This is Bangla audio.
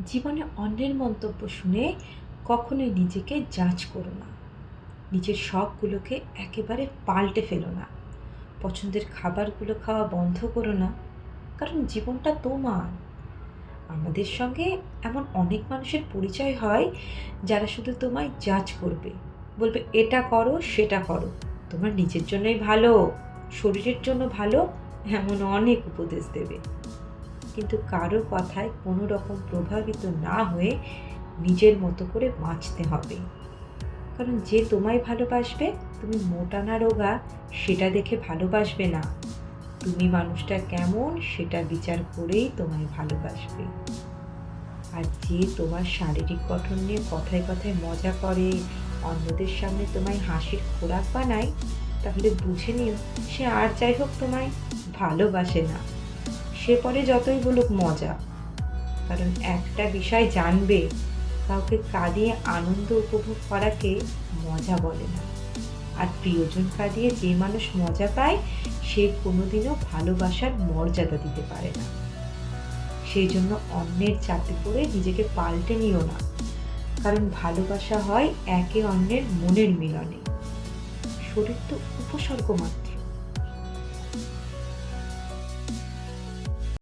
জীবনে অন্যের মন্তব্য শুনে কখনোই নিজেকে জাজ করো না। নিজের শখগুলোকে একেবারে পাল্টে ফেলো না। পছন্দের খাবারগুলো খাওয়া বন্ধ করো না, কারণ জীবনটা তোমার। আমাদের সঙ্গে এমন অনেক মানুষের পরিচয় হয় যারা শুধু তোমায় জাজ করবে, বলবে এটা করো সেটা করো, তোমার নিজের জন্যই ভালো, শরীরের জন্য ভালো, এমন অনেক উপদেশ দেবে। কিন্তু কারো কথায় কোনো রকম প্রভাবিত না হয়ে নিজের মতো করে বাঁচতে হবে। কারণ যে তোমায় ভালোবাসবে, তুমি মোটা না রোগা সেটা দেখে ভালোবাসবে না, তুমি মানুষটা কেমন সেটা বিচার করেই তোমায় ভালোবাসবে। আর যে তোমার শারীরিক গঠন নিয়ে কথায় কথায় মজা করে, অন্যদের সামনে তোমায় হাসির খোরাক বানায়, তাহলে বুঝে নিও সে আর যাই হোক তোমায় ভালোবাসে না। সে পরে যতই বলুক মজা। কারণ একটা বিষয় জানবে, কাউকে কাঁদিয়ে আনন্দ উপভোগ করাকে মজা বলে না। আর প্রিয়জন কাঁদিয়ে যে মানুষ মজা পায়, সে কোনোদিনও ভালোবাসার মর্যাদা দিতে পারে না। সেই জন্য অন্যের চাপে পড়ে নিজেকে পাল্টে নিও না। কারণ ভালোবাসা হয় একে অন্যের মনের মিলনে। শরীর তো উপসর্গ মাত্র।